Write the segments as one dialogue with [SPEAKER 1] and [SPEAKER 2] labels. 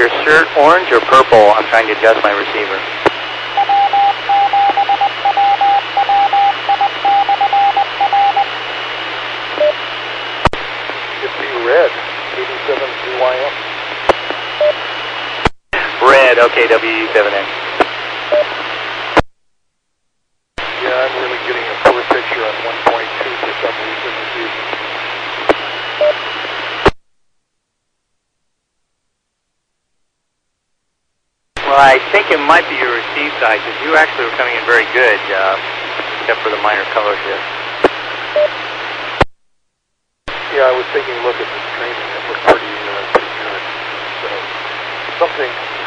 [SPEAKER 1] your shirt orange or purple? I'm trying to adjust my receiver.
[SPEAKER 2] It'd be red, 87CYM.
[SPEAKER 1] Red, okay, WW7ATS.
[SPEAKER 2] Yeah, I'm really getting a poor picture on 1.2 for some reason this evening.
[SPEAKER 1] Well, I think it might be your receive side, because you actually were coming in very good, except for the minor color shift.
[SPEAKER 2] Yeah, I was taking a look at the streaming. It looked pretty good. So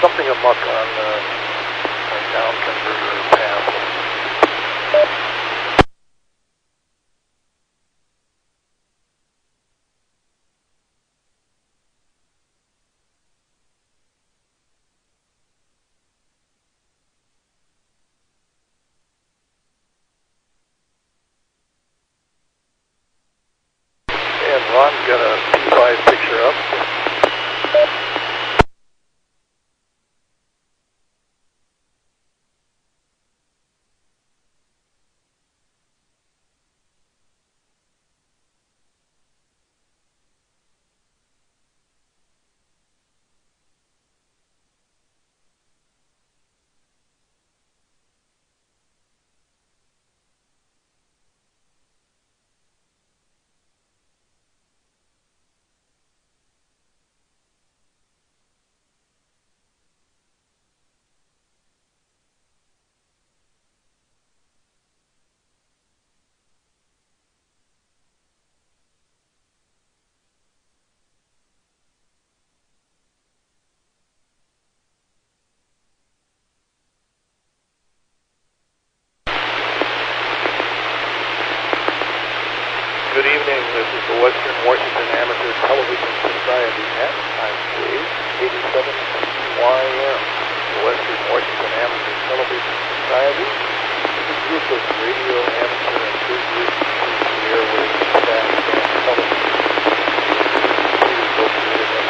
[SPEAKER 2] something amuck on down converter path. And Ron's got a P5 picture up. Good evening, this is the Western Washington Amateur Television Society at-time wave, 87CYM. The Western Washington Amateur Television Society is a group of radio, amateur, enthusiasts who the airwaves, staff, and television. It is located at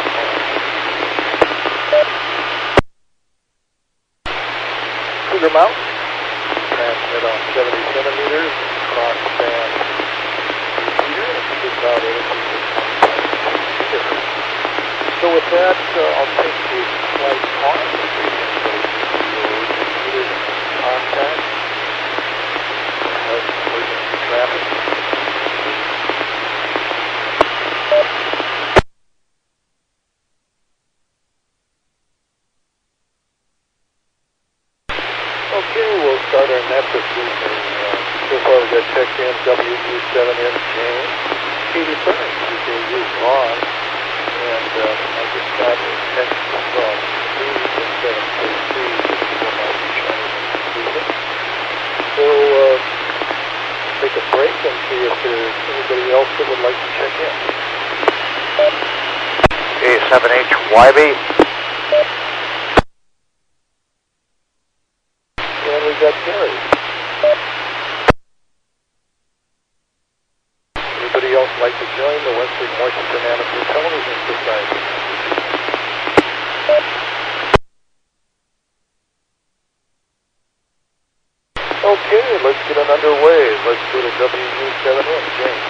[SPEAKER 2] Cougar Mountain. Transmit on 70 centimeters, cross-band about anything that's so with that, I'll take a slight pause for contact, emergency traffic. Okay, we'll start our net this evening. So far we got checked in WW7ATS James. Katie Burns, who on, and I just got a text from Steve at 7:33 for my Chinese. So, take a break and see if there's anybody else that would like to check in.
[SPEAKER 3] A7HYB.
[SPEAKER 2] And we got Gary. Anybody else like to join the Western Washington Amateur Television Society? Okay, let's get it underway. Let's go to WW7ATS, James.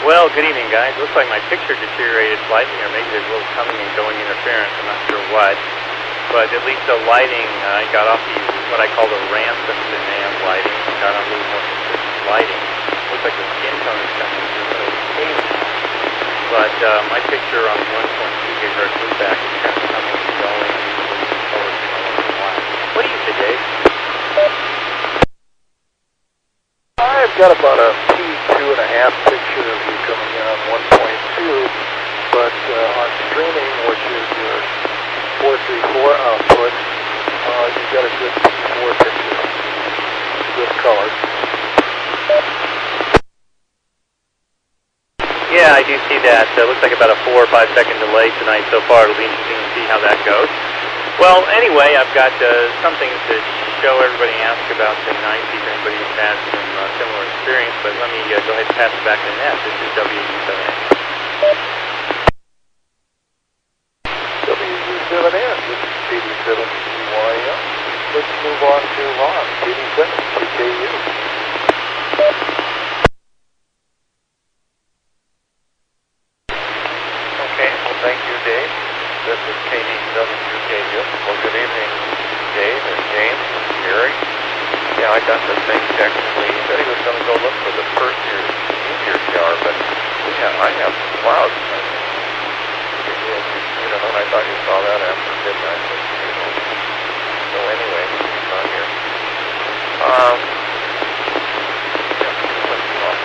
[SPEAKER 1] Well, good evening, guys. Looks like my picture deteriorated slightly, or maybe there's a little coming and going interference. I'm not sure what. But at least the lighting, I got off the, what I call the rampant demand lighting. Got on a little more consistent lighting. Looks like the skin tone is coming through, but it's pale. But my picture on 1.2 gigahertz loopback is kind of coming and going. What do you say, Dave?
[SPEAKER 2] I've got about a P2.5 picture of you coming in on 1.2, but on streaming, which is your 434 output, you've got a good P4 picture, good color.
[SPEAKER 1] Yeah, I do see that. Looks like about a 4 or 5 second delay tonight so far. It'll be interesting to see how that goes. Well, anyway, I've got something to show. Everybody asked about tonight, see if anybody's had some similar experience, but let me go ahead and pass it back to Ned. This is WW7ATS.
[SPEAKER 2] WW7ATS, this is 87CYM. Let's move on to Ron, 87 CKU.
[SPEAKER 3] Okay, well, thank you, Dave. This is KD7QKU. Well, good evening, Dave and James and Gary. Yeah, I got the same text from Lee. He said he was going to go look for the first year meteor shower, but yeah, I have some clouds. You know, and I thought you saw that after midnight. So anyway, it's not here.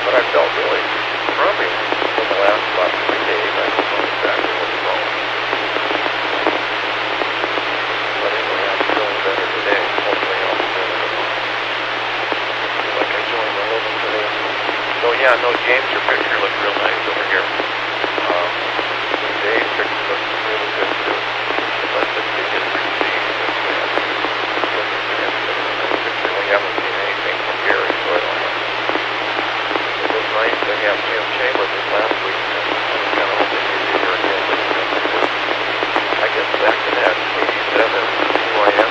[SPEAKER 3] But I felt really crummy for the last about 3 days. I don't know exactly what's wrong. But anyway, I'm feeling better today. Hopefully I'll be better tomorrow. Like I joined the living today. So yeah, no, James, your picture looks real nice over here. Dave's picture looks really good too. But the biggest receipt is that. We haven't seen anything from Gary, so I don't know. It was nice to have Jim Chambers this last week. I was kind of hoping he'd be here again, but he didn't do it. I guess back to that 87 CYM.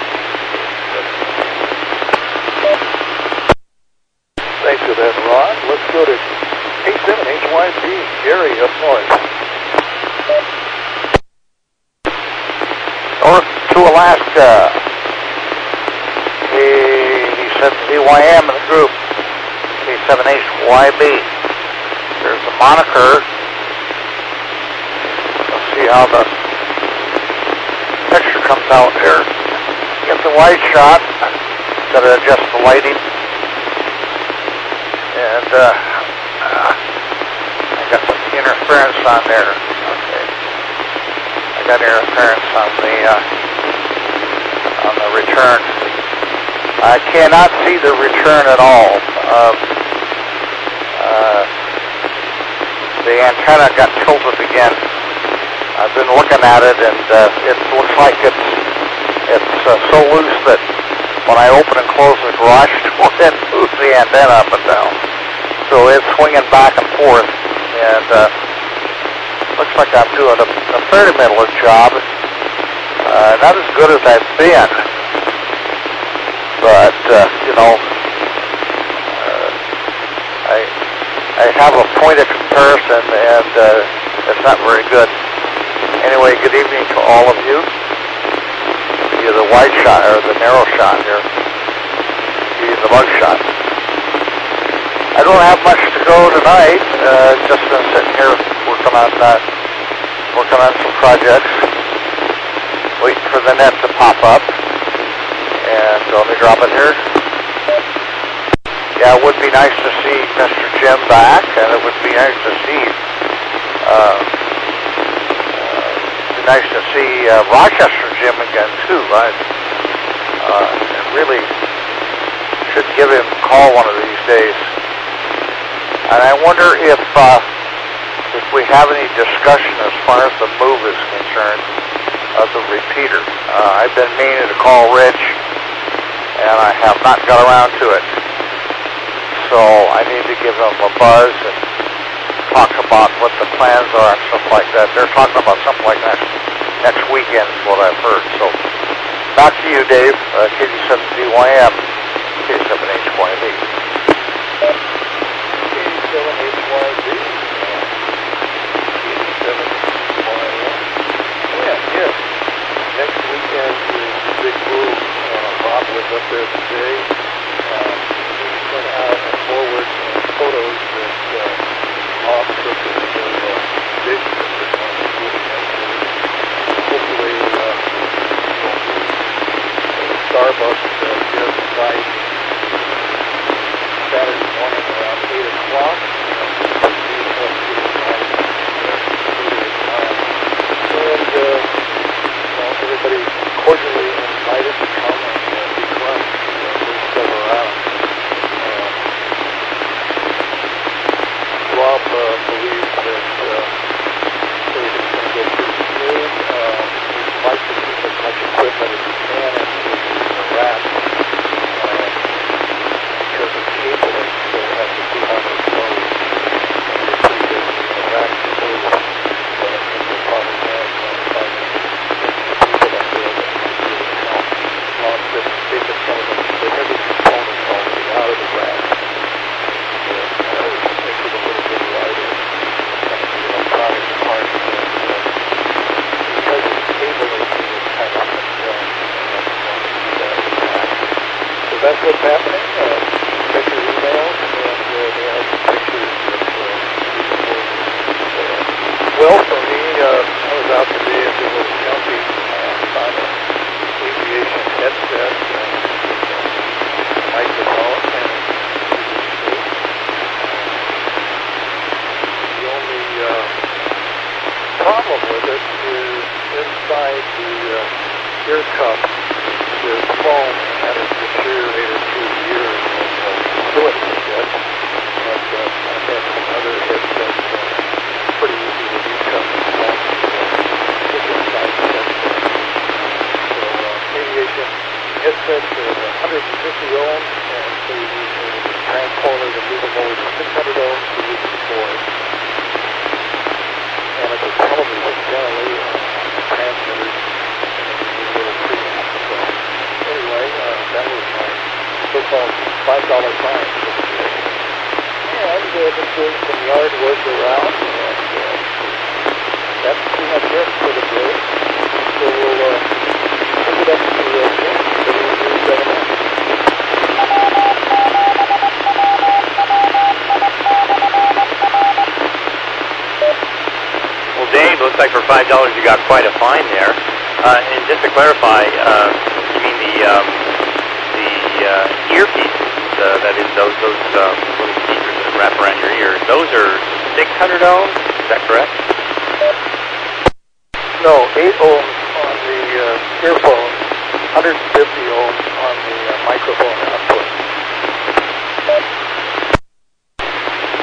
[SPEAKER 2] Thanks for that, Ron. Let's go to 87HYB, Gary up north.
[SPEAKER 3] North to Alaska. 87CYM in the group. K7HYB. There's the moniker. Let's see how the picture comes out here. Get the wide shot. Got to adjust the lighting. And I got some interference on there. Okay. I got interference on the return. I cannot see the return at all. The antenna got tilted again. I've been looking at it, and it looks like it's so loose that when I open and close the garage door, it moves the antenna up and down. So it's swinging back and forth, and looks like I'm doing a fairly middling job. Not as good as I've been, but you know, I have a point of comparison, and it's not very good. Anyway, good evening to all of you. Either the wide shot or the narrow shot here. Either the mug shot. I don't have much to go tonight. Just been sitting here working on some projects, waiting for the net to pop up. And let me drop it here. Yeah, it would be nice to see Mr. Jim back, and it would be nice to see Rochester Jim again too. I really should give him a call one of these days. And I wonder if we have any discussion as far as the move is concerned of the repeater. I've been meaning to call Rich, and I have not got around to it. So I need to give him a buzz and talk about what the plans are and stuff like that. They're talking about something like next weekend is what I've heard. So back to you, Dave, KD7CYM, K7HYB.
[SPEAKER 2] K7HYB, 87CYM. Yes. Next weekend is the big move. Bob was up there today. He sent out and forward photos that Bob took of the vision of this one weekend. Hopefully, Starbucks just site happening. Check your emails, and they have some pictures that well, for me, I was out today at the little jumping on an aviation headset and microphone, and the only problem with it is inside the ear cup there's foam, and that has deteriorated through the years and still it a bit. But I've had some other headsets pretty easy to recut and foam just inside the headset. So aviation headsets are 150 ohms, and so you need a transformer to move them over to 600 ohms to use the board. And it's a television generally transmitters and a little preamp. So anyway, that was my so-called $5 fine for the day. And been doing some yard work around, and that's pretty much it for the day. So we'll pick it up to WW7ATS.
[SPEAKER 1] Well, Dave, looks like for $5 you got quite a fine there. And just to clarify, you mean the earpieces? That is those little speakers that wrap around your ears. Those are 600 ohms. Is that correct?
[SPEAKER 2] No, 8 ohms on the earphones, 150 ohms on the microphone output.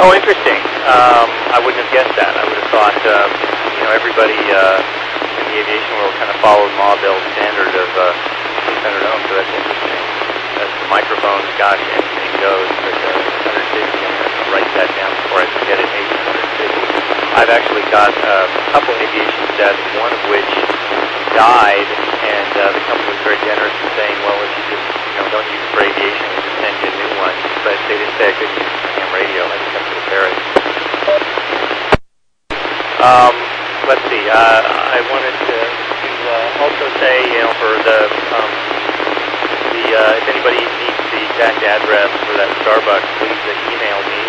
[SPEAKER 1] Oh, interesting. I wouldn't have guessed that. I would have thought, everybody in the aviation world kind of followed Ma Bell's standard of 600 ohms, so that's interesting. As the microphones, gosh, anything goes, but 150, I'm going to write that down before I forget it, 850. I've actually got a couple aviation sets, one of which died, and the company was very generous in saying, well, if you just, don't use it for aviation, we'll just send you a new one. But they didn't say I couldn't use it for ham radio. I just have to repair it. Let's see. I wanted to also say, for if anybody needs the exact address for that Starbucks, please email me.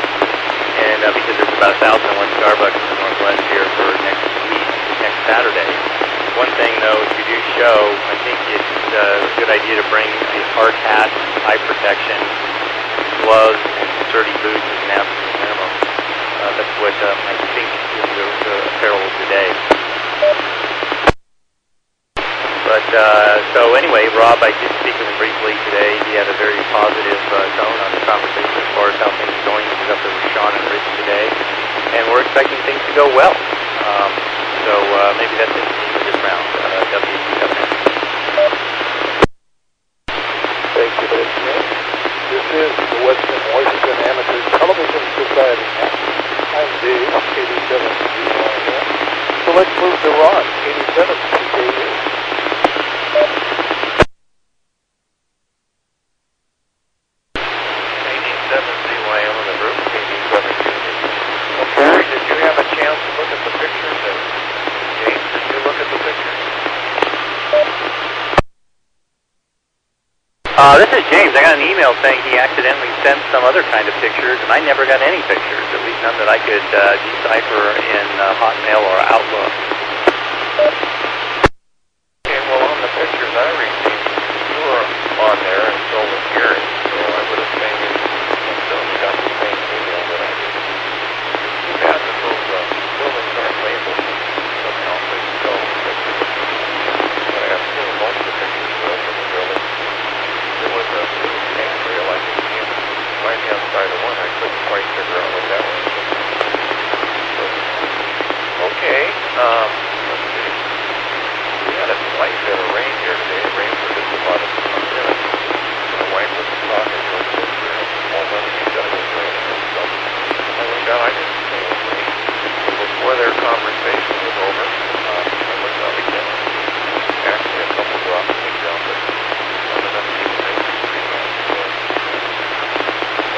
[SPEAKER 1] And because there's about 1,001 Starbucks in the Northwest here for next week, next Saturday. One thing, though, if you do show, I think it's a good idea to bring a hard hat, eye protection, gloves, and sturdy boots as an absolute minimum. That's what I think is the apparel of the day. But, so anyway, Rob, I did speak with him briefly today. He had a very positive tone on the conversation as far as how things are going. He was up there with Sean and Rich today, and we're expecting things to go well. So maybe that's it for this round. WW7ATS.
[SPEAKER 2] Thank you, Smith. This is the Western Washington Amateur Television Society. I'm Dave, 87CYM. So let's move to Ron, 87CKU.
[SPEAKER 3] 87CYM in the group, 87CKU. Okay, did you have a chance to look at the pictures? And James, did you look at the pictures?
[SPEAKER 1] This is James. I got an email saying he accidentally sent some other kind of pictures, and I never got any pictures, at least none that I could decipher in Hotmail or Outlook.
[SPEAKER 3] Okay, well, on the pictures I received, you were on there and so was Gary, so I would have saying you got the same email that I did. Too bad that those buildings aren't labeled somehow, so you know the pictures. But I have seen most of the pictures of the building. There was a new handrail I could see on the right-hand side of one. I couldn't quite figure out what that was. Okay, let's see. We had a slight bit of rain here today. It rained for just about a minute. My wife was talking to her sister, and all of she said it was raining and stuff. I looked out, I didn't see it was raining. But before their conversation was over, I looked out again. Actually, a couple drops came down, but none of them seemed to make the street on. So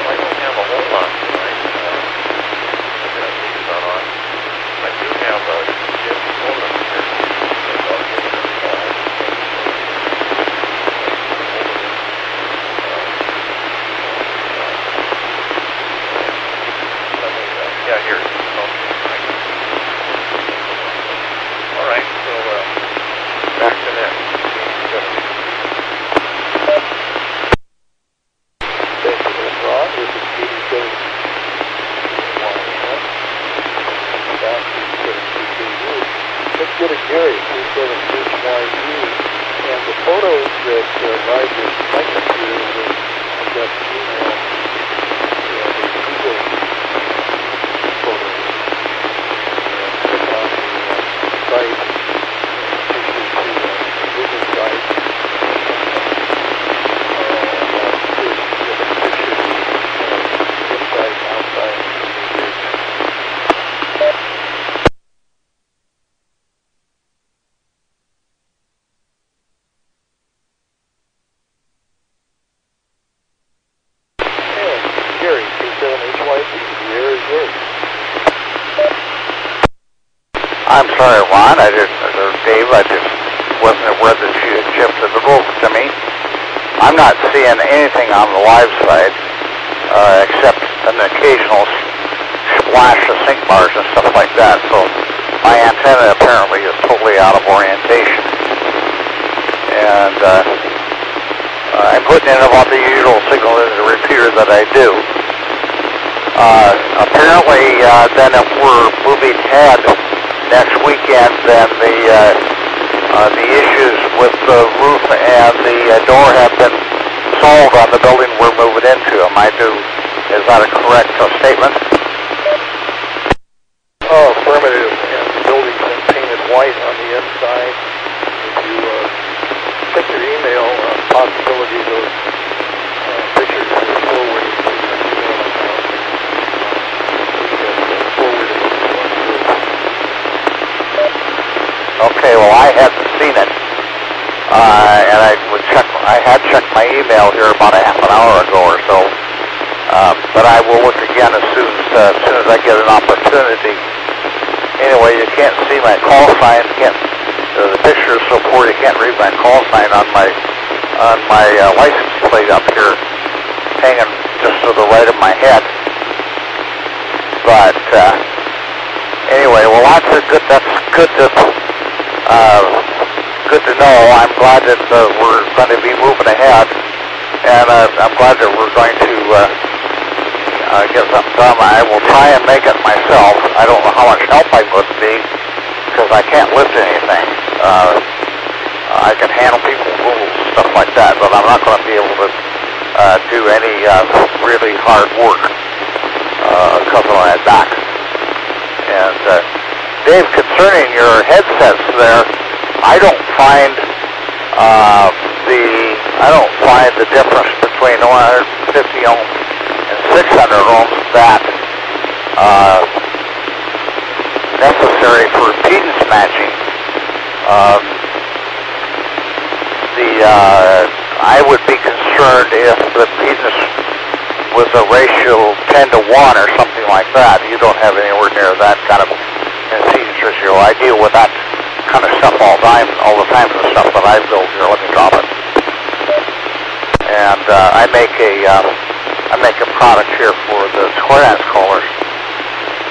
[SPEAKER 3] I don't have a whole lot tonight. I've got these on. I do have a Jim Coleman here. sorry, Ron, or Dave, I just wasn't aware that you had shifted it over to me. I'm not seeing anything on the live side, except an occasional splash of sync bars and stuff like that, so my antenna apparently is totally out of orientation. And I'm putting in about the usual signal in the repeater that I do. Apparently, then if we're moving ahead next weekend, then the issues with the roof and the door have been solved on the building we're moving into. Is that a correct statement?
[SPEAKER 2] Oh, affirmative. And the building's been painted white on the inside. If you check your email, possibility those pictures are forwarded to your email account. Forwarded to us.
[SPEAKER 3] Okay, well, I hadn't seen it. And I had checked my email here about a half an hour ago or so. But I will look again as soon as I get an opportunity. Anyway, you can't see my call sign. The picture is so poor you can't read my call sign on my license plate up here, hanging just to the right of my head. But anyway, well, that's good to know. I'm glad that we're going to be moving ahead, and I'm glad that we're going to get something done. I will try and make it myself. I don't know how much help I would be, because I can't lift anything. I can handle people's rules and stuff like that, but I'm not going to be able to do any really hard work because of my back. And Dave, concerning your headsets there, I don't find the difference between 150 ohms and 600 ohms that necessary for impedance matching. I would be concerned if the impedance was a ratio 10 to 1 or something like that. You don't have anywhere near that kind of impedance ratio. I deal with that kind of stuff all the time in the stuff that I build here. Let me drop it. And I make a product here for the square dance callers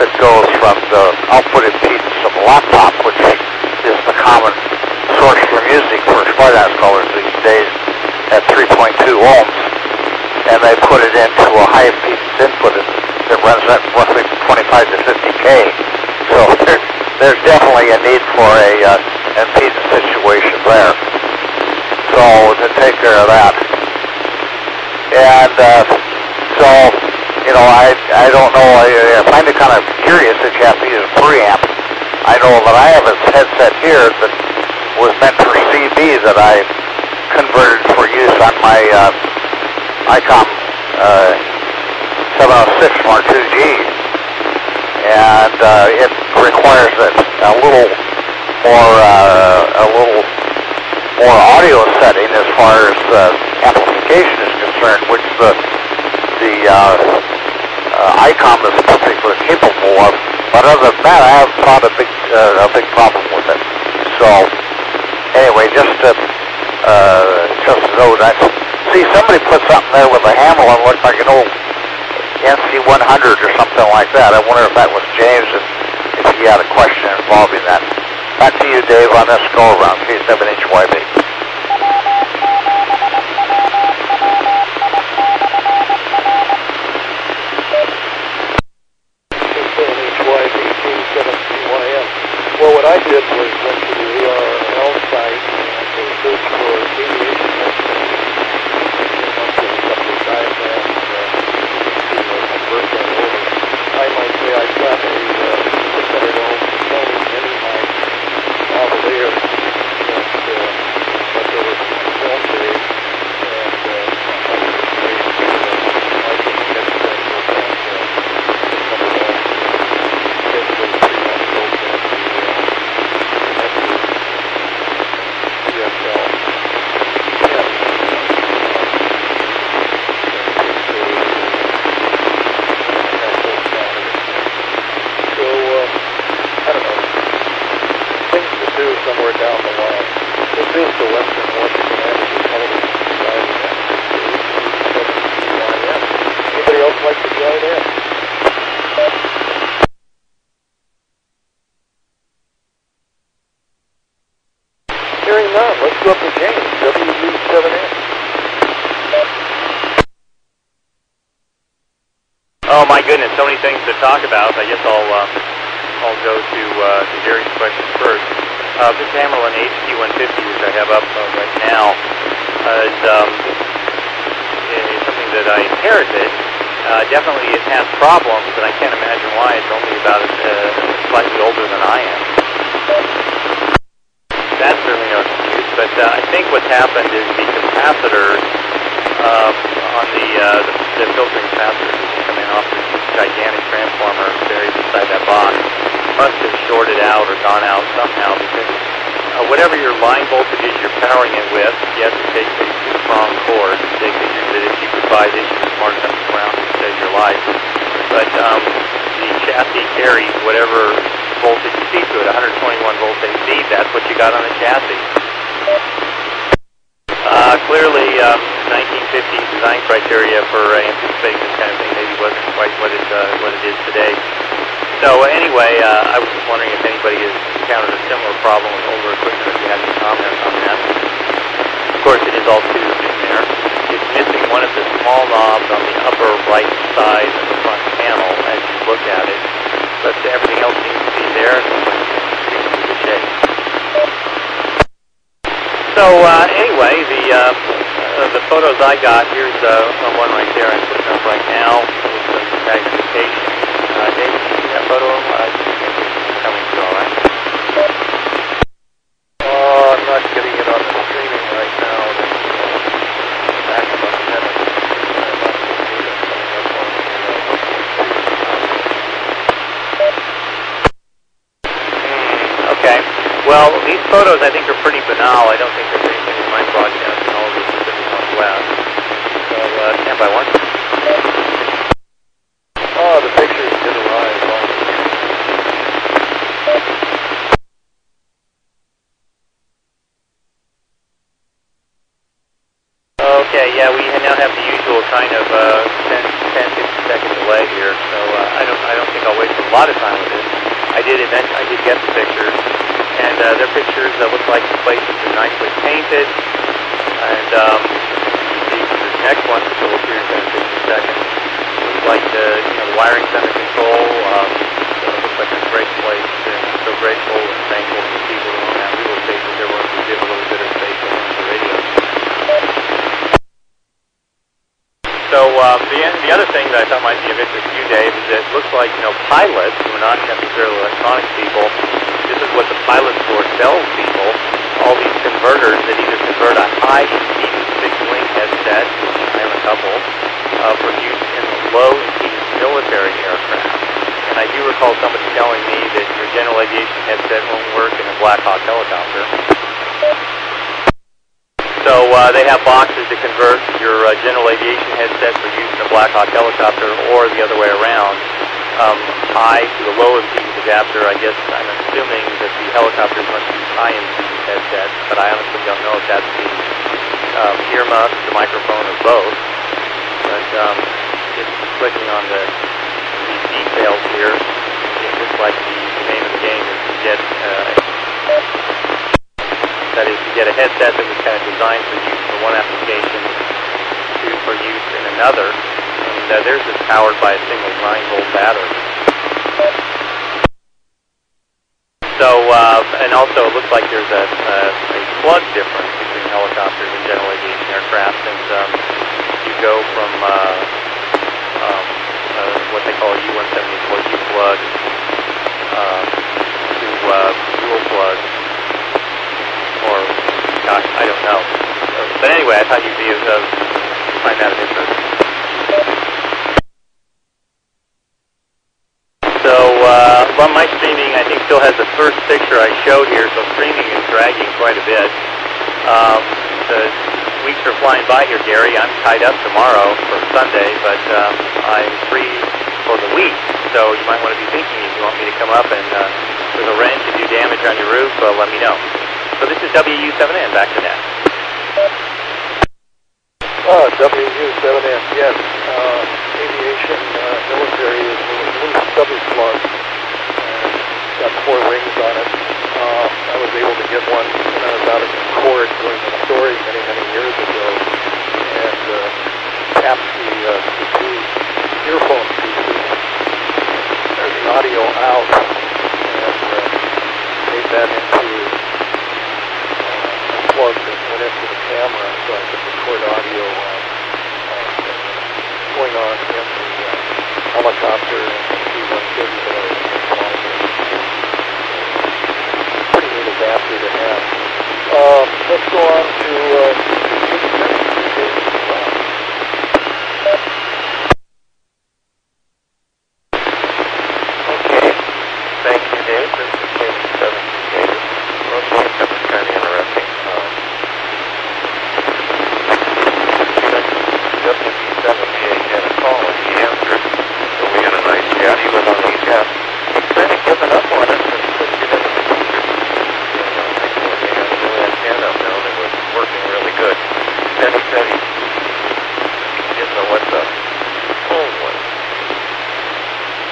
[SPEAKER 3] that goes from the output impedance of a laptop, which is the common source for music for square dance callers these days, at 3.2 ohms, and they put it into a high impedance input that runs at roughly 25 to 50K. So there's definitely a need for a impedance situation there. So to take care of that. And so, I don't know, I find it kind of curious that you have to use a preamp. I know that I have a headset here that was meant for CB that I converted for use on my ICOM 706 Mark II-G. And it requires a little more audio setting as far as amplification is concerned, which the ICOM is particularly capable of. But other than that, I haven't found a big problem with it. So anyway, just to note, I see somebody put something there with a handle and looked like an old NC100 or something like that. I wonder if that was James and if he had a question involving that. Back to you, Dave, on this go-around, K7HYB.
[SPEAKER 2] K7HYB, K7CYM. Well, what I did was went to the ARL site and searched for aviation estimates. Came up with a couple of diagrams to convert that over. I might say I've got a 600 ohm Sony mini mic lavalier that like to join in. Hearing none, let's go up to James, WW7ATS.
[SPEAKER 1] Oh my goodness, so many things to talk about. I guess I'll go to Gary's question first. This Hammerlin HQ150, which I have up right now, is something that I inherited. Definitely it has problems, and I can't imagine why. It's only about slightly older than I am. That's certainly no excuse, but I think what's happened is the capacitors on the filtering capacitors coming off this gigantic transformer buried inside that box must have shorted out or gone out somehow, because whatever your line voltage is you're powering it with, yes, it takes a two-pronged cord. They figured that if you could buy this, you were smart enough to ground it to save your life. But the chassis carries whatever voltage you feed to it, 121 volts AC, that's what you got on the chassis. Clearly, 1950s design criteria for anticipating this kind of thing maybe wasn't quite what it is today. So anyway, I was just wondering if anybody has encountered a similar problem with older equipment, if you had any comments on that. Of course, it is all tubed in there. It's missing one of the small knobs on the upper right side of the front panel as you look at it, but everything else seems to be there, and it's in good shape. So anyway, the photos I got, here's one right there I'm putting up right now with some magnification. David, you see that photo? It's coming through all right.
[SPEAKER 2] I'm not getting it on the streaming right now. Back about 10 minutes. I'm not seeing it coming up on the
[SPEAKER 1] Okay. Well, these photos I think are pretty banal. I don't think there's anything in my broadcast in all of the Pacific Northwest. So stand by one.
[SPEAKER 2] Oh, the pictures did arrive on the screen.
[SPEAKER 1] Okay, yeah, we now have the usual kind of 10, 50 second delay here, so I don't think I'll waste a lot of time with this. I did get the pictures, and their pictures look like the place has been nicely painted, and the next one, which will appear in 10 50 seconds, looks like the wiring center control. So it looks like a great place, and I'm so grateful and thankful for people who own that real estate that they're willing to give a little bit of space on the radio. So the other thing that I thought might be of interest to you, Dave, is that it looks like pilots who are not necessarily electronics people. This is what the pilot store sells people. All these converters that either convert a high impedance fixed wing headset, which I have a couple, for use in the low impedance military aircraft. And I do recall somebody telling me that your general aviation headset won't work in a Black Hawk helicopter. So they have boxes to convert your general aviation headset for use in a Black Hawk helicopter, or the other way around. High to the low impedance adapter. I guess I'm assuming that the helicopters must use high impedance headsets, but I honestly don't know if that's the earmuffs, the microphone, or both. But just clicking on the details here, it looks like the name of the game is to get a headset that was kind of designed for use for one application for use in another. And theirs is powered by a single 9-volt battery. So, and also it looks like there's a plug difference between helicopters and general aviation aircraft, and you go from what they call a U-174U plug to dual plug, or gosh, I don't know. But anyway, I thought you'd find that of interest. So, my streaming, I think, still has the first picture I showed here, so streaming is dragging quite a bit. The weeks are flying by here, Gary. I'm tied up tomorrow for Sunday, but I'm free for the week, so you might want to be thinking if you want me to come up and with a wrench and do damage on your roof, let me know. So this is WU7N, back to net.
[SPEAKER 2] WU7ATS, yes. Aviation in the helicopter and the C-130 that I was flying in. Pretty neat adapter to have. Let's go on to
[SPEAKER 4] Okay. Thank you, Dave. This is K7TK. Okay, that was kind of interesting. WW7ATS had a call and he answered. So we had a nice chat. He was on HS. He's kind of given up on us and couldn't get into the computer. I told him he had a new antenna up now and it was working really good. Then he said he didn't know what the tone was.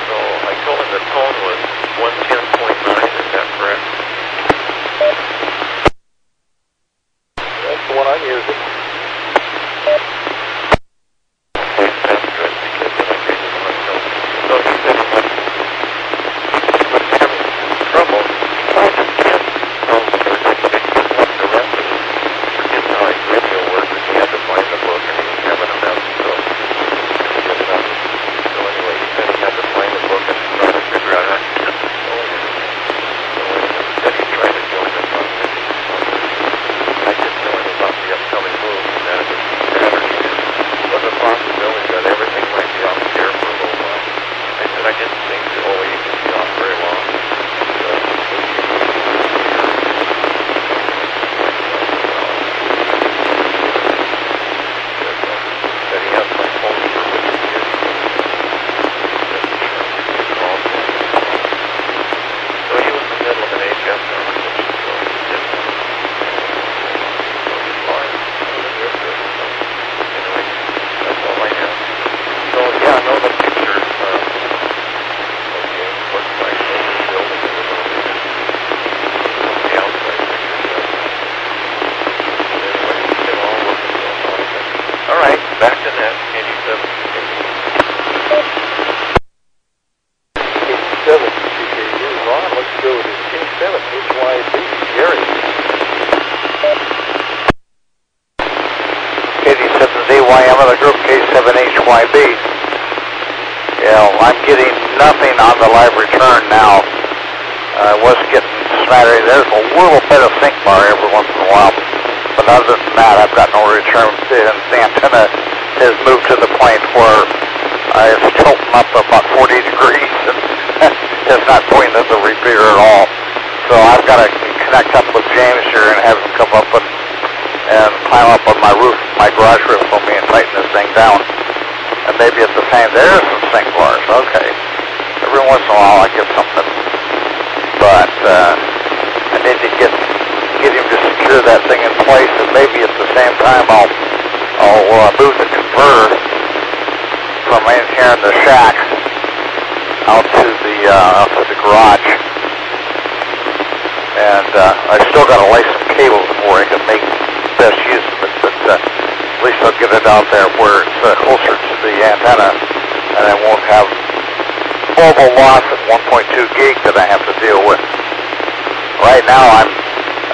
[SPEAKER 4] So I told him the tone was 110.9. Is that correct?
[SPEAKER 2] That's the one I'm using.
[SPEAKER 4] Okay, that's good because then I gave him the right tone. So he said he was having trouble finding the tone or like the rest of it. Forget how like radio works. He had to find the book and he was having a mess. So he did nothing. So anyway, he said he had to find the book and try to figure out how to get the tone in it. So anyway, he said he tried to join us on this. I didn't know anything about the upcoming move and that it would be Saturday. There was a possibility that everything might be off the air for a little while. I said I didn't think the OE would be off very long. So that he has my phone number with him here. So he was in the middle of an HS conversation, so he didn't want to. So he's fine. You're good. So anyway, that's all I have. So yeah, no, the pictures. Okay, looks like the building is a little bit. The outside pictures. Anyway, it all looks real nice. All right, back to that.
[SPEAKER 2] 87 CKU. Ron, let's go to K7HYB. Gary.
[SPEAKER 3] KD7ZYM of the group K7HYB. Yeah, I'm getting nothing on the live return now. I was getting smattering. There's a little bit of sync bar every once in a while. But other than that, I've got no return. And the antenna has moved to the point where I have tilted up about 40 degrees and it's not pointing at the repeater at all. So I've got to connect up with James here and have him come up and climb up on my roof, my garage roof for me and tighten this thing down. And maybe at the same, there's some sync bars. Okay. Every once in a while I get something. But I need to get him to secure that thing in place, and maybe at the same time I'll move the converter from in here in the shack out to the garage. And I still got to lay some cables before I can make best use of it, but at least I'll get it out there where it's closer to the antenna, and I won't have mobile loss at 1.2 gig that I have to deal with. Right now,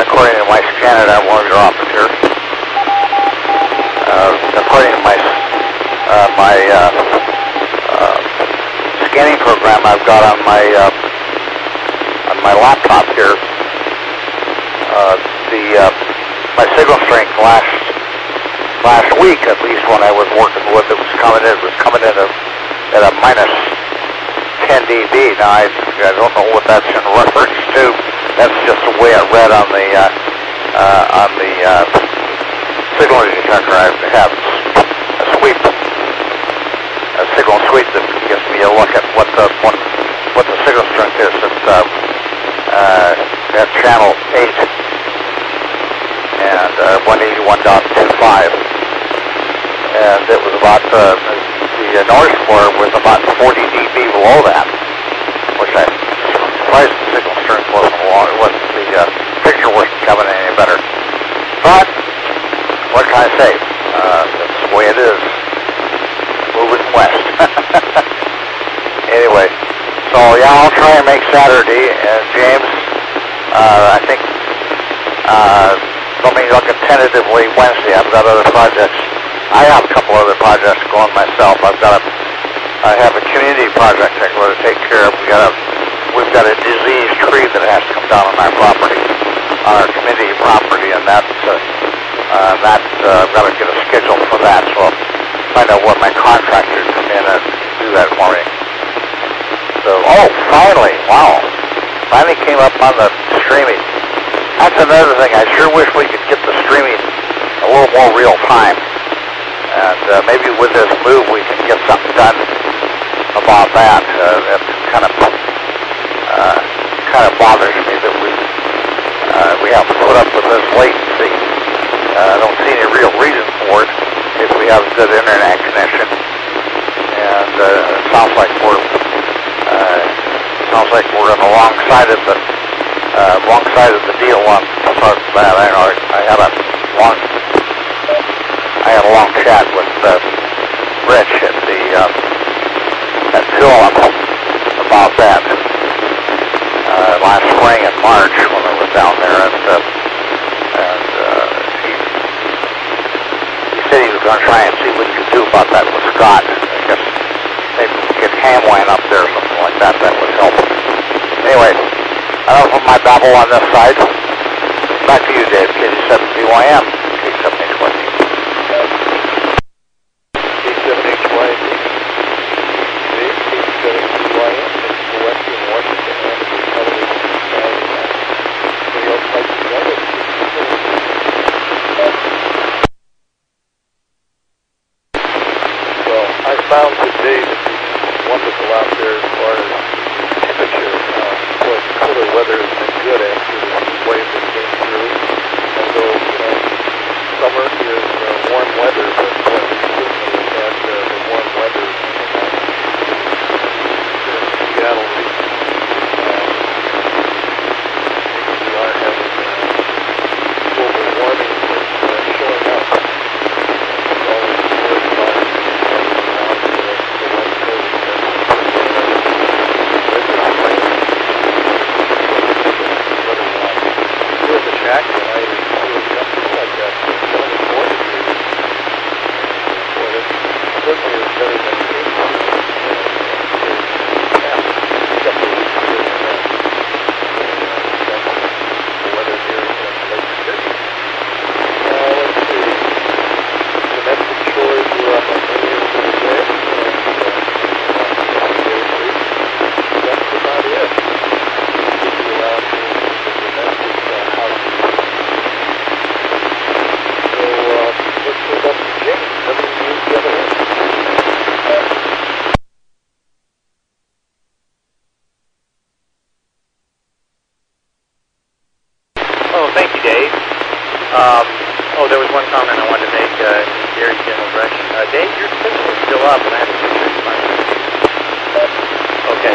[SPEAKER 3] according to my scanner, I'm one of your operators. According to my scanning program I've got on my laptop here, my signal strength last week, at least when I was working with it, was coming in at a minus 10 dB. Now I don't know what that's in reference to. That's just the way I read on the signal detector. I have a signal sweep that gives me a look at what the signal strength is at channel 8 and 181.25, and it was about the noise floor was about 40 dB below that, which I surprised the signal strength wasn't long. It wasn't the picture wasn't coming any better. But what can I say? That's the way it is. Moving west. Anyway, so yeah, I'll try and make Saturday. And James, I think let me look at tentatively Wednesday. I've got other projects I have a couple other projects going myself. I have a community project I'm going to take care of. We've got a diseased tree that has to come down on our property, on our community property, and I've got to get a schedule for that. So I'll find out what my contractor come in and do that for me. So, finally, wow, finally came up on the streaming. That's another thing. I sure wish we could get the streaming a little more real time. And maybe with this move we can get something done about that. It kind of bothers me that we have to put up with this latency. I don't see any real reason for it if we have a good internet connection. And it sounds like we're on the wrong side of the deal on that. I had a long chat with Rich at Philip about that last spring in March when I was down there, and he said he was going to try and see what he could do about that with Scott. I guess maybe we could get Hamline up there or something like that. That would help. Anyway, enough of my babble on this side. Back to you, Dave. KD7BYM, K7HYD.
[SPEAKER 2] K7HYD. Dave, K7BYM. It's the Western Washington Amateur Television Society. Anybody else like to know it? Well, I found today that it's wonderful out there as far as temperature. Of course, cooler weather has been good after the heat wave that came through. Although, summer is warm weather, but we certainly have had the warm weather here in Seattle recently. We are having global warming that's showing up. It's always good fun around the West Coast. We're at the shack tonight, and it was something like that, 74 degrees. Boy, that certainly is better than it came from. A couple of weeks ago, the weather here in Lake City. Let's see. Domestic chores were up on earlier for the day, and that's about it. Get you around to the domestic housing. So let's move up to James, WW7ATS.
[SPEAKER 1] Thank you, Dave. There was one comment I wanted to make in Gary's general direction. Dave, your picture is still up, and I have a picture in front of me. Okay.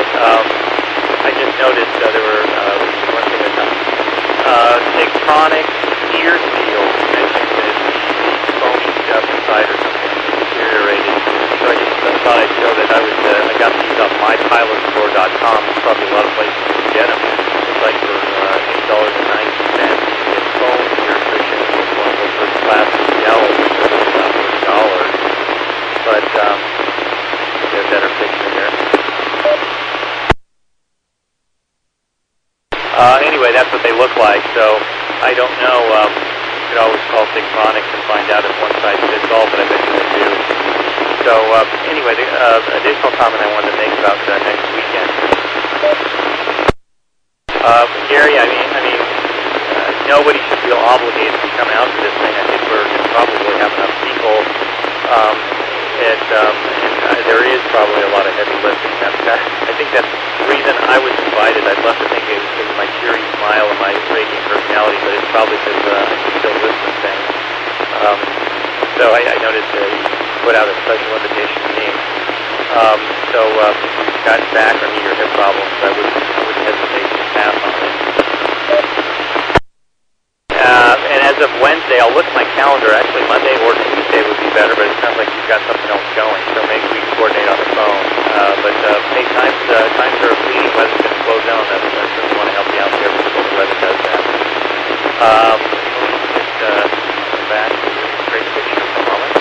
[SPEAKER 1] I just noticed there were one thing at a time. Sigtronic ear seal. You mentioned that the foamy stuff inside or something deteriorated. So I just thought I'd show that I got these off mypilotstore.com. There's probably a lot of places you can get them. It's like for $8.90. It's foam ear cushions with one of those first class gels for $1. But there's a better picture here. Anyway, that's what they look like. So I don't know. You could always call Sigtronics and find out if one size fits all, but I bet you they do. So anyway, the additional comment I wanted to make about next weekend. Gary, I mean, nobody should feel obligated to come out to this thing. I think we're going to probably have enough people. And there is probably a lot of heavy lifting. I think that's the reason I was invited. I'd love to think it was because of my cheery smile and my radiant personality, but it's probably because I can still listen to things. So I noticed he put out a special invitation to me. So if you've got back or knee or hip problems, I wouldn't hesitate to pass on it. And as of Wednesday, I'll look at my calendar. Actually, Monday or Tuesday would be better, but it sounds like you've got something else going, so maybe we can coordinate on the phone. But hey, times are fleeting. Weather's going to slow down. I certainly want to help you out there before the weather does that. Let me just come back to this great picture for a moment.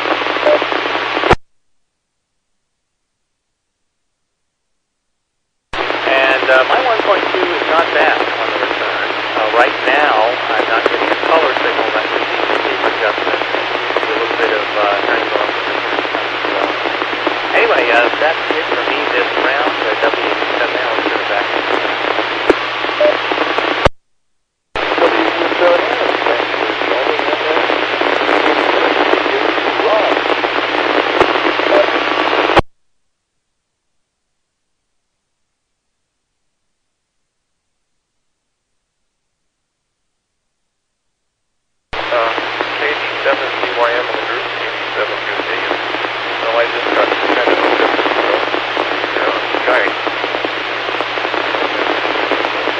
[SPEAKER 1] That's it for me this round. WW7ATS, I'll turn it back to you.
[SPEAKER 2] WW7ATS, thanks for joining in there. Ron.
[SPEAKER 4] KD7CYM in the group, KD7QD. So I just got kind of noticed Skype.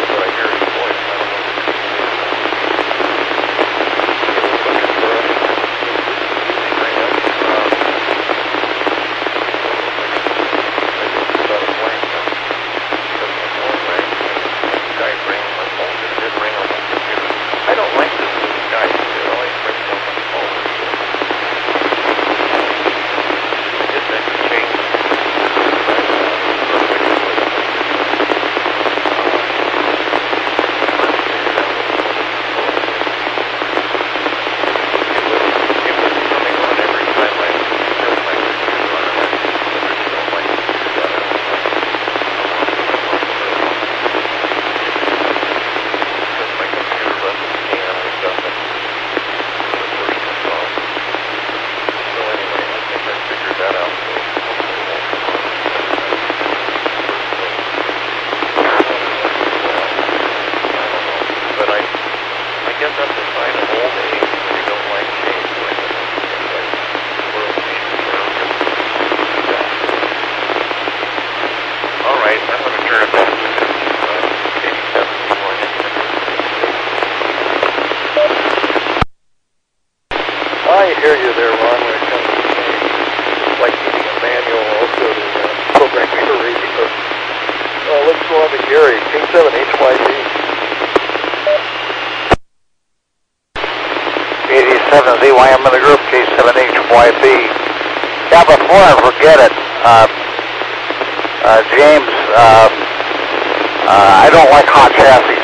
[SPEAKER 4] But I hear his voice. I don't know if it's looking for us. Hang up. I just got a blank. Because my phone rang. Skype rang on my phone. It did ring on my computer. I don't like this new Skype. It always rings on my phone. I guess I could change it.
[SPEAKER 2] I hear you there, Ron, when it comes to change. It's like needing a manual also to program your radio. Let's go on to Gary, K7HYB.
[SPEAKER 3] 87ZYM in the group, K7HYB. Yeah, before I forget it, James, I don't like hot chassis.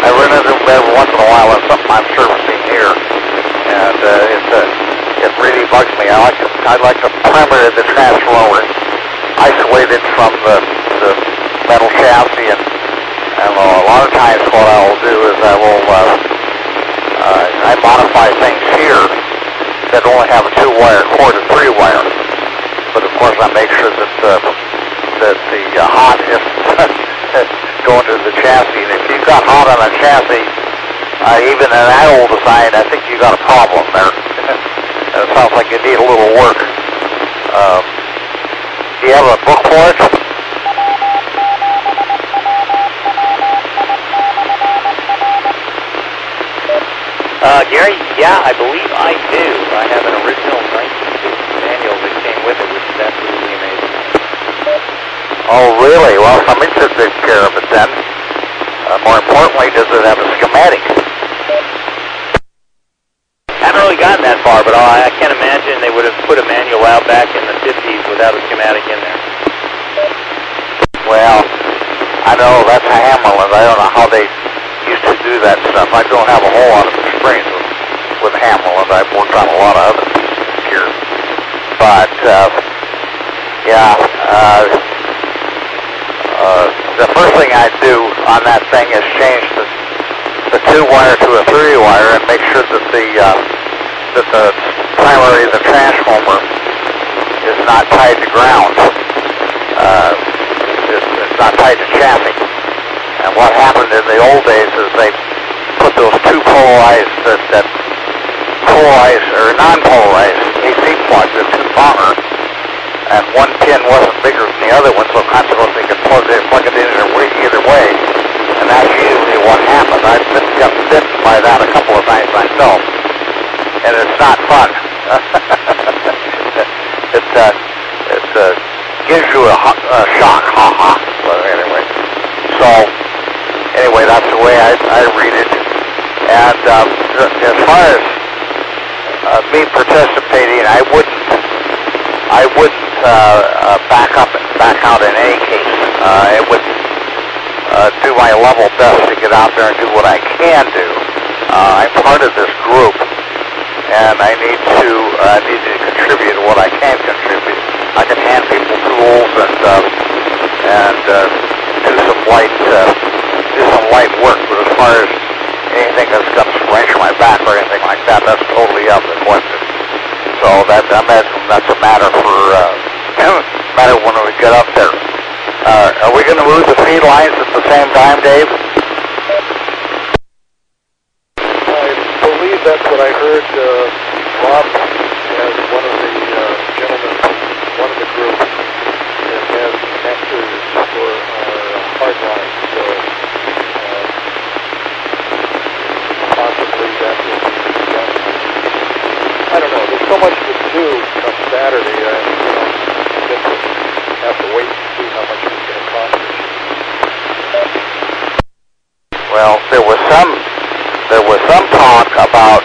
[SPEAKER 3] I run into them every once in a while on something I'm servicing here, and it really bugs me. I'd like the perimeter of the transformer isolated from the metal chassis, and a lot of times what I will do is I modify things here that only have a 2-wire cord, a 3-wire. But of course, I make sure that the hot isn't going to the chassis. And if you've got hot on a chassis, even in that old design, I think you got a problem there. It sounds like you need a little work. Do you have a book for it?
[SPEAKER 1] Gary, yeah, I believe I do. I have an original 1950 manual that came with it, which is absolutely amazing.
[SPEAKER 3] Oh, really? Well, somebody should take care of it then. More importantly, does it have a schematic?
[SPEAKER 1] Haven't really gotten that far, but I can't imagine they would have put a manual out back in the 50s without a schematic in there.
[SPEAKER 3] Well, I know that's a Hammerland. I don't know how they used to do that stuff. I don't have a whole lot of experience with Hammerland. I've worked on a lot of other gear. But, the first thing I do on that thing is change the 2-wire to a 3-wire and make sure that the primary of the transformer is not tied to ground. It's not tied to chassis. And what happened in the old days is they put those two polarized, that polarized or non-polarized AC plugs, the 2-power, and one pin wasn't bigger than the other one, so consequently they could plug it in either way. And that's usually what happened. I've got bitten by that a couple of times myself, and it's not fun. It gives you a shock, ha-ha. But anyway, that's the way I read it. And as far as me participating, I wouldn't back out in any case. I would do my level best to get out there and do what I can do. I'm part of this group, and I need to contribute what I can contribute. I can hand people tools and do some light work. But as far as anything that's going to wrench my back or anything like that, that's totally out of the question. So I imagine that's a matter for matter when we get up there. Are we going to move the feed lines at the same time, Dave?
[SPEAKER 2] I believe that's what I heard. Rob, as one of the gentlemen, one of the group that has connectors for our hard lines. So possibly that will be done. I don't know. There's so much to do come Saturday. I guess we'll have to wait and see how much we can accomplish.
[SPEAKER 3] Well, there was some talk about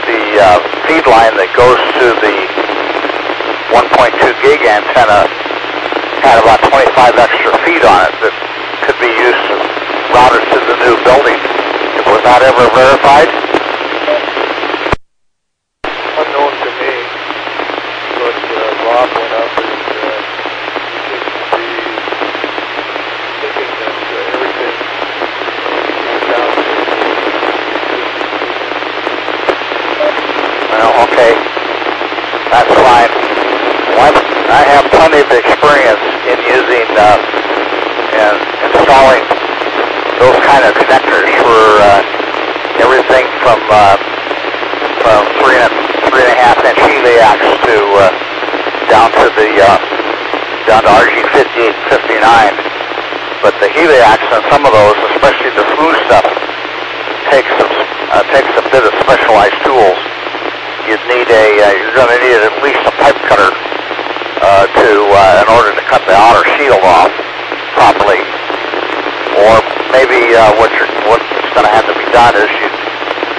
[SPEAKER 3] the feed line that goes to the 1.2 gig antenna had about 25 extra feet on it that could be used to route it to the new building. Was that ever verified?
[SPEAKER 2] Unknown to me, but Rob went up and he seems to be thinking that everything is down to
[SPEAKER 3] Well, okay. That's fine. Well, I have plenty of experience in using and installing those kind of connectors for everything from 3.5-inch heliacs to down to RG58 and 59. But the heliacs and some of those, especially the smooth stuff, takes a bit of specialized tools. You're going to need at least a pipe cutter in order to cut the outer shield off properly. Or maybe what's going to have to be done is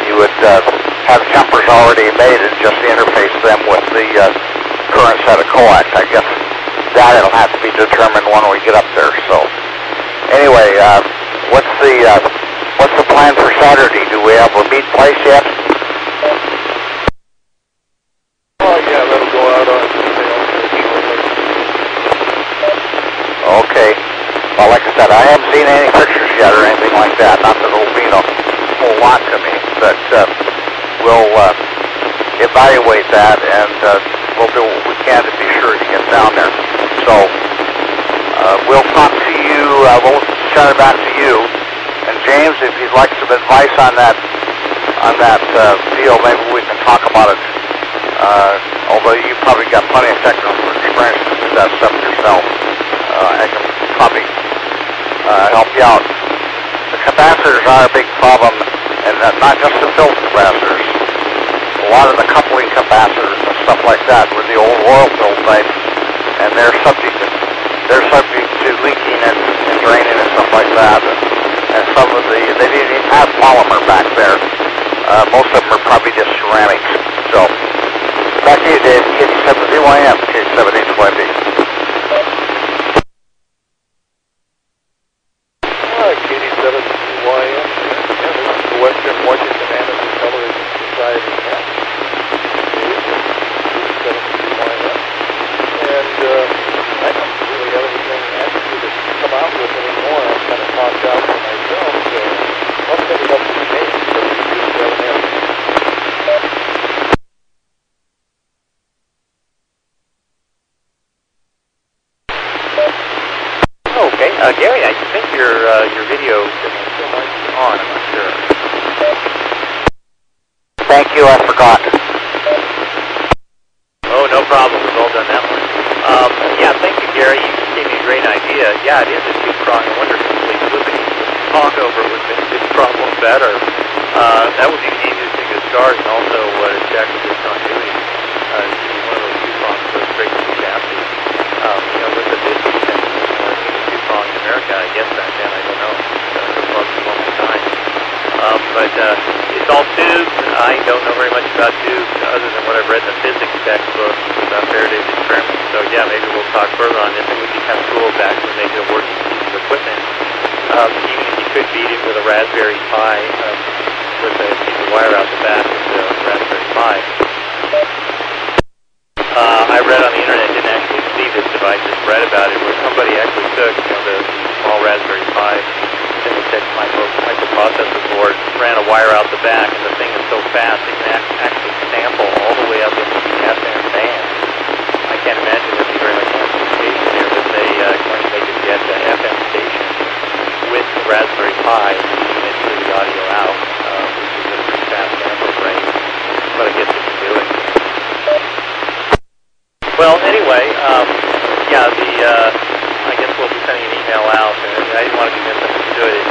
[SPEAKER 3] you would have jumpers already made and just interface them with the current set of coax. I guess that'll have to be determined when we get up there. So anyway, what's the plan for Saturday? Do we have a meet place yet?
[SPEAKER 2] oh yeah, that'll go out on sale shortly.
[SPEAKER 3] Okay. Well, like I said, I haven't seen any pictures yet or anything like that. Not that it'll mean a whole lot to me, but we'll evaluate that and we'll do what we can to be sure to get down there. So we'll talk to you. We'll send it back to you. And James, if you'd like some advice on that deal, maybe we can talk about it. Although you probably got plenty of technical experience to do that stuff yourself, I can probably help you out. The capacitors are a big problem, and not just the filter capacitors. A lot of the coupling capacitors and stuff like that were the old oil fill type, and they're subject to leaking and draining and stuff like that. And some of they didn't even have polymer back there. Most of them are probably just ceramics. So back to you, Dave. KD7ZYM, KD7ATS.
[SPEAKER 2] KD7YM, the Western Washington Amateur Television Society net. KD7YM. And I don't really have anything extra to come out with anymore. I'm kind of talked out for myself, so I'll send it up to James for KD7M.
[SPEAKER 1] Okay, Gary, I think your video still might be on. I'm not sure.
[SPEAKER 3] Thank you. I forgot.
[SPEAKER 1] Oh, no problem. We've all done that one. Yeah, thank you, Gary. You gave me a great idea. Yeah, it is a two-prong. I wonder if simply flipping the talk over would make this problem better. That would be the easiest thing to start, and also to check with this continuity. It should be one of those two prongs that goes straight to the chassis. With the business and two-prong in America, I guess back then, I don't know. The plugs for a long time. But it's all tubes. I don't know very much about tubes other than what I've read in the physics textbook about Faraday's experiments. So yeah, maybe we'll talk further on this. It would be kind of cool to actually make it a working piece of equipment. Even if you could feed it with a Raspberry Pi with a piece of wire out the back with the Raspberry Pi. I just read about it, where somebody actually took, the small Raspberry Pi single-tech microprocessor board, ran a wire out the back, and the thing is so fast it can actually sample all the way up into the FM band. I can't imagine there'd be very much amplification there, but they claim they could get the FM station with the Raspberry Pi feeding it through the audio out, which is a pretty fast sample rate, but I guess you can do it. Well, anyway, I guess we'll be sending an email out, and I didn't want to be misunderstood.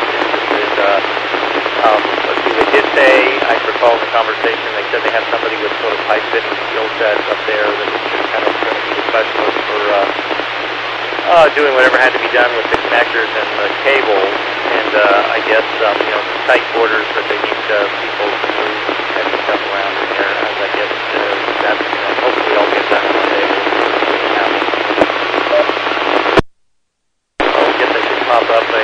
[SPEAKER 1] Let's see, they did say, I recall in the conversation, they said they had somebody with sort of pipe fitting skill sets up there that was just kind of going to be the specialist for doing whatever had to be done with the connectors and the cables, and I guess, tight quarters, but they need people to move heavy stuff around in there, as I guess that's, hopefully all get done one day. I guess I should pop up a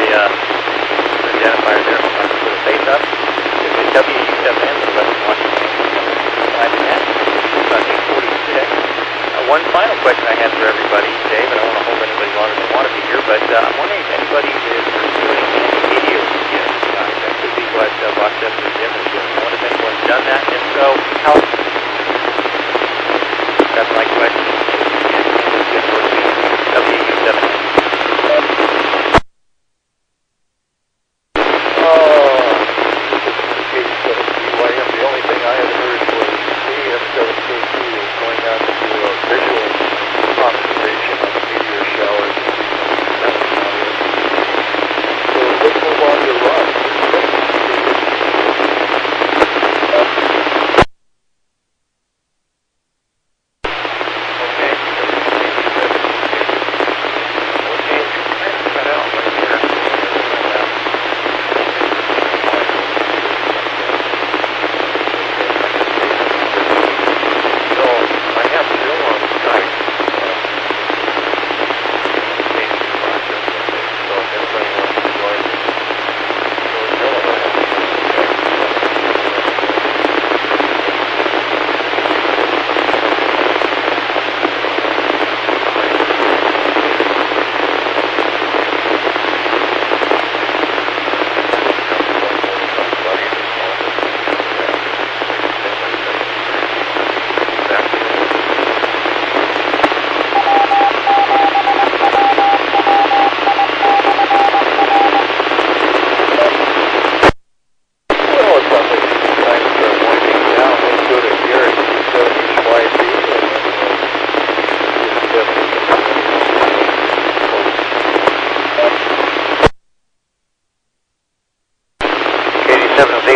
[SPEAKER 1] identifier there. I'm going to put a face up. It's WW7ATS, the Western Washington, 846. One final question I have for everybody, Dave, and I don't want to hold anybody longer than I want to be here, but I'm wondering if anybody is pursuing anti-meteor skills. That could be what Rochester Jim is doing. I wonder if anyone's done that, and if so, how? That's my question. WW7ATS.
[SPEAKER 2] The only thing I had heard was AM7KT is going out to do a visual observation of the meteor showers. So let's move on to Rob.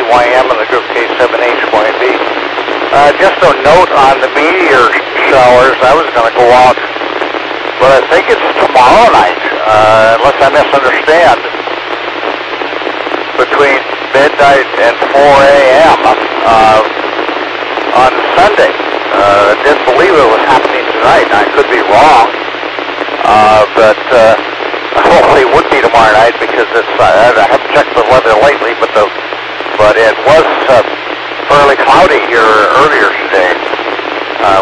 [SPEAKER 3] YM and the group K7H-YB. Just a note on the meteor showers. I was going to go out, but I think it's tomorrow night, unless I misunderstand, between midnight and 4 a.m. On Sunday. I didn't believe it was happening tonight. I could be wrong, but hopefully it would be tomorrow night because it's. I haven't checked the weather lately, but it was fairly cloudy here earlier today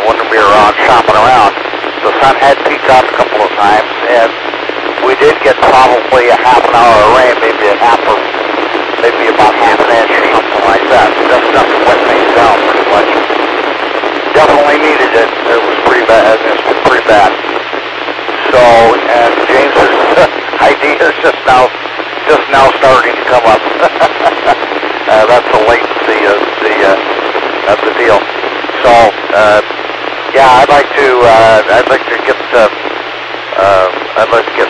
[SPEAKER 3] when we were out shopping around. The sun had peeked out a couple of times, and we did get probably a half an hour of rain, maybe about half an inch or something like that. Just enough to wet things down pretty much. Definitely needed it. It was pretty bad. It's been pretty bad. So, and James's idea is just now starting to come up. That's the latency of the deal. So, yeah, I'd like to get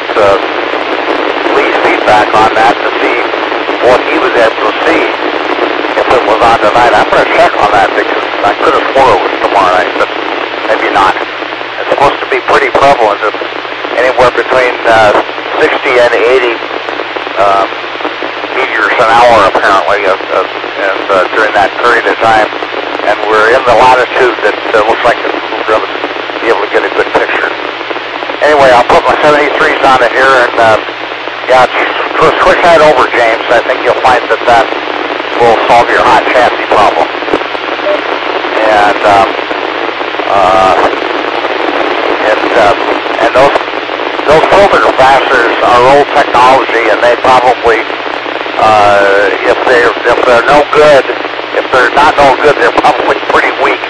[SPEAKER 3] Lee's feedback on that to see what he was able to see if it was on tonight. I'm going to check on that because I could have swore it was tomorrow night, but maybe not. It's supposed to be pretty prevalent. It's anywhere between 60 and 80 meters an hour, apparently, and during that period of time. And we're in the latitude that looks like we're going to be able to get a good picture. Anyway, I'll put my 73s on it here, and yeah, switch that over, James. I think you'll find that will solve your hot chassis problem. And those our old technology, and they probably, if they're no good, if they're not no good, they're probably pretty weak.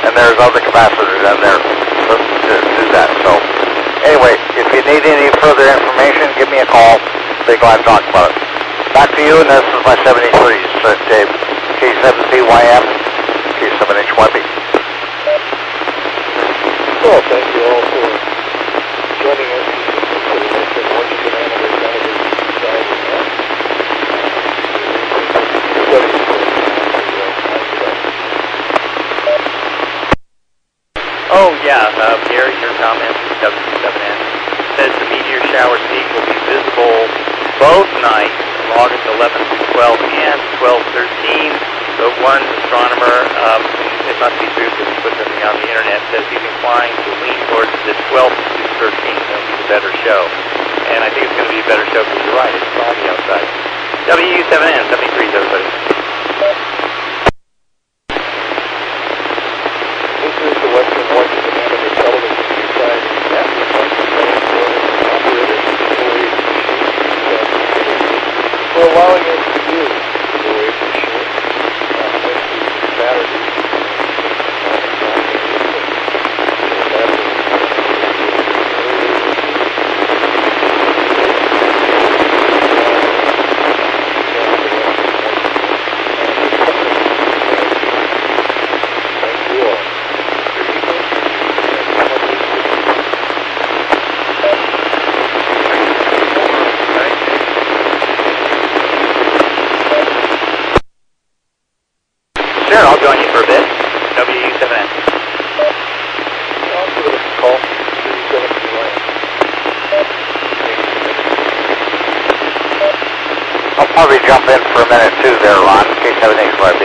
[SPEAKER 3] And there's other capacitors in there to do that. So anyway, if you need any further information, give me a call. Be glad to talk about it. Back to you, and this is my 73s, Dave. K7PYM, K7HYB.
[SPEAKER 2] Well, thank you all for joining us for the Western Orchard Diameter Television Society event.
[SPEAKER 1] Oh, yeah, Gary, your comments, W7N, says the meteor shower peak will be visible both nights, from August 11th to 12th and 12/13. But one astronomer, it must be true because he put something on the internet, says he's inclined to lean towards the 12th to 13th. That'll be the better show. And I think it's going to be a better show because you're right, it's foggy outside. W7N, 73s, everybody.
[SPEAKER 2] This is the Western Orchard Diameter Television Society Master operator for allowing us to use the wave machine on Wednesdays and Saturdays.
[SPEAKER 1] Sure, I'll join you for a bit. W7N.
[SPEAKER 2] I'll give it a call. 37
[SPEAKER 3] I'll probably jump in for a minute too there, Ron, K7HYB.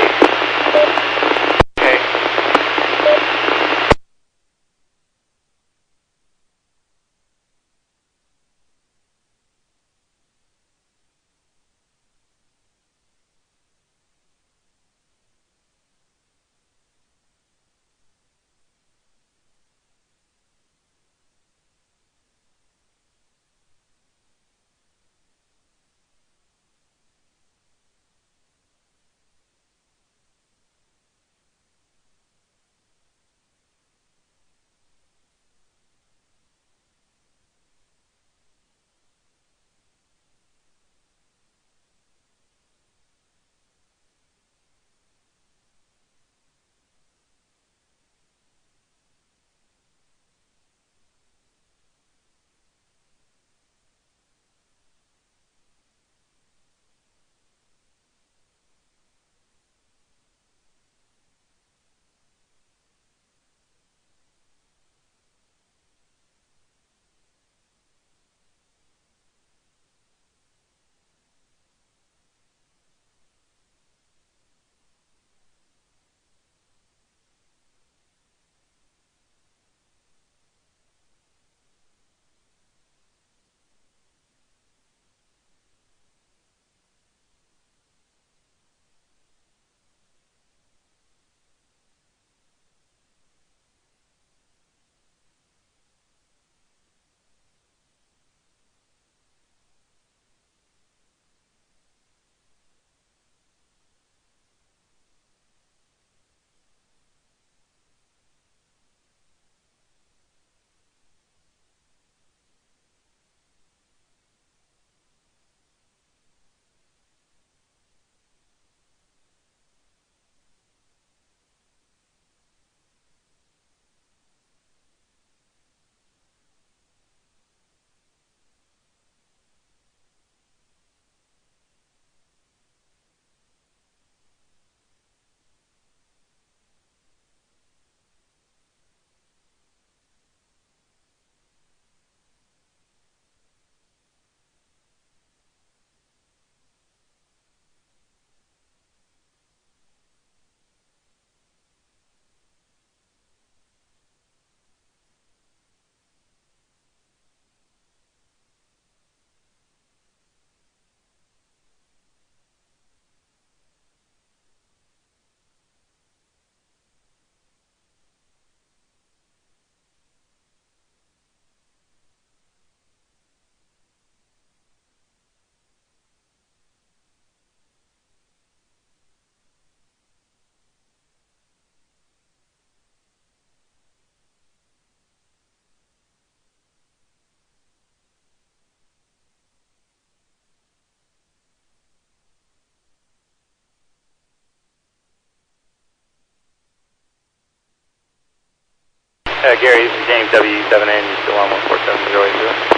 [SPEAKER 1] Gary, this is James, W7A, and you're still on 147080.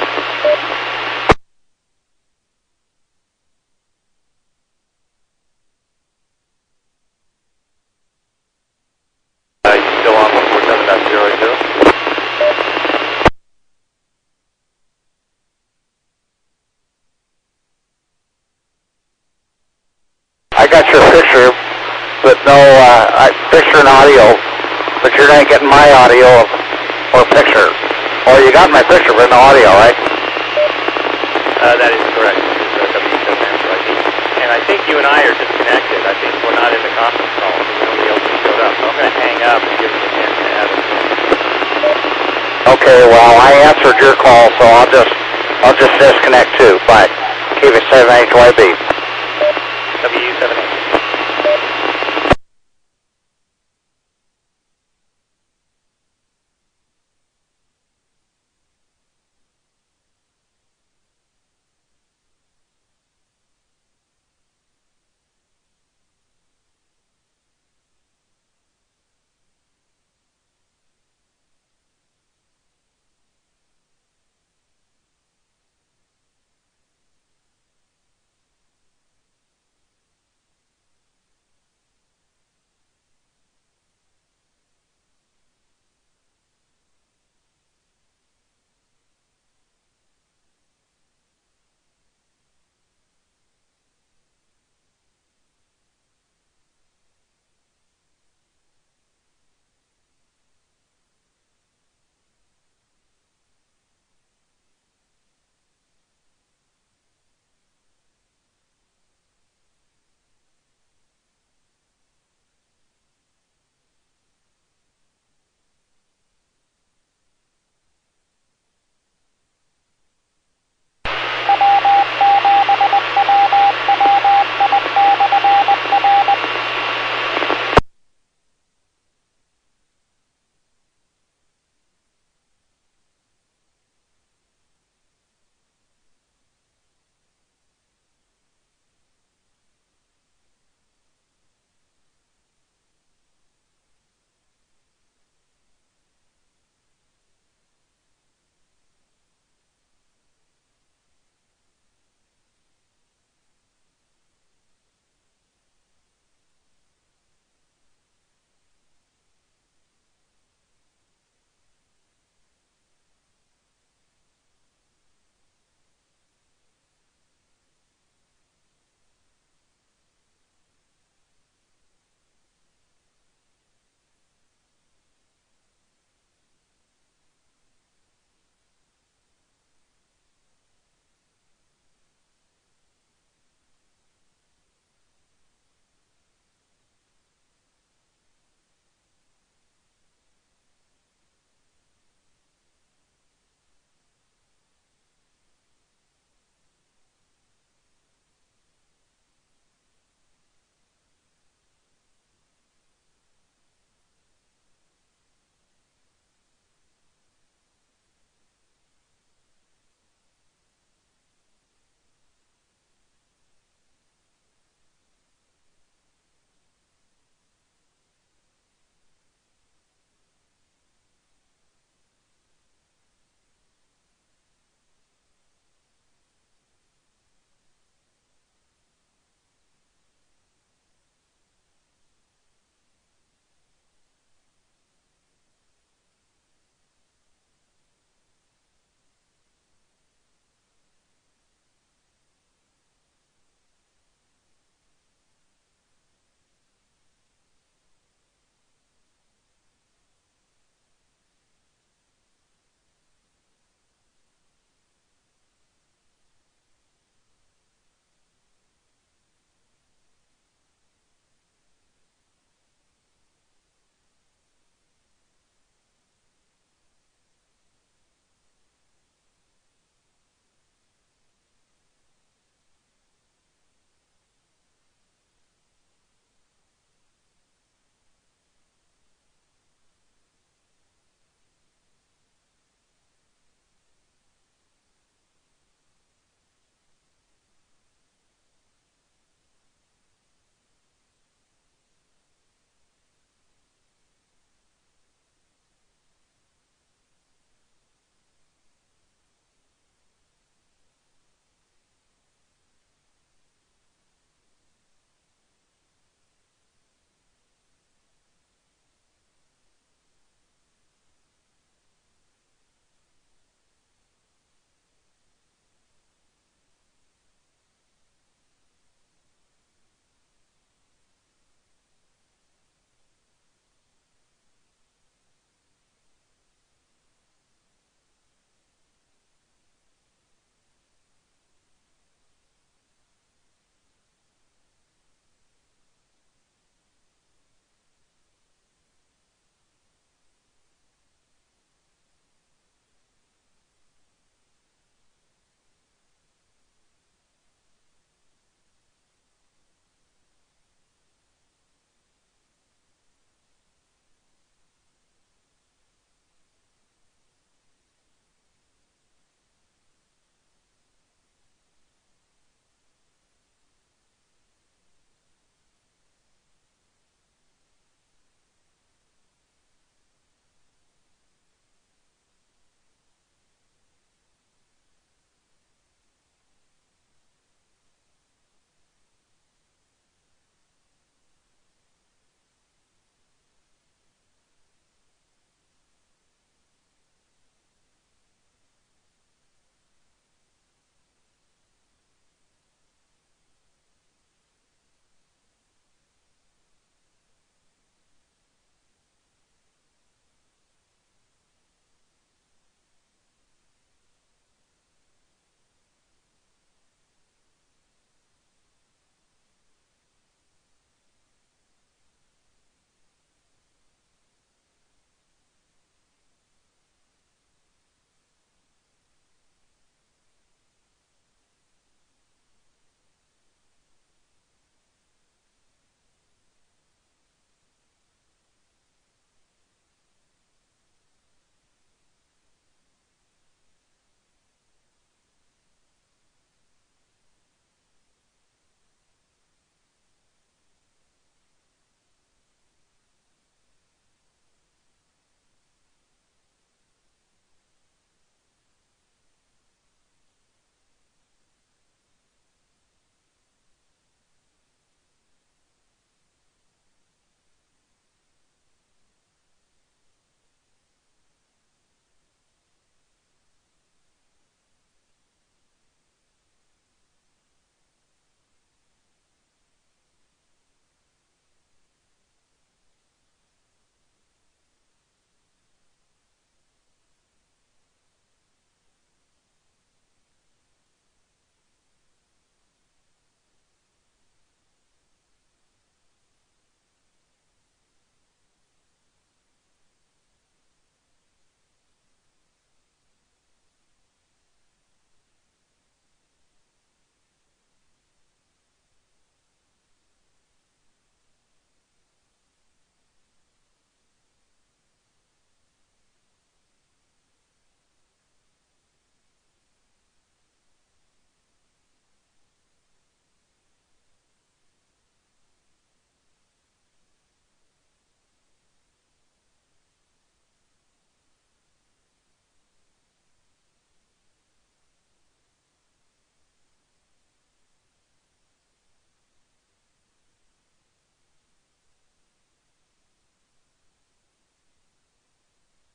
[SPEAKER 1] You still on 147.080?
[SPEAKER 3] I got your picture, but no picture and audio, but you're not getting my audio or picture. Or you got my picture, but no audio, right?
[SPEAKER 1] That is correct. This is W7A, so I think. And I think you and I are disconnected. I think we're not in the conference call, so nobody else has showed up. So I'm going to hang up and give them a chance to add it.
[SPEAKER 3] Okay, well, I answered your call, so I'll just disconnect too. Bye. Keep it 7HYB.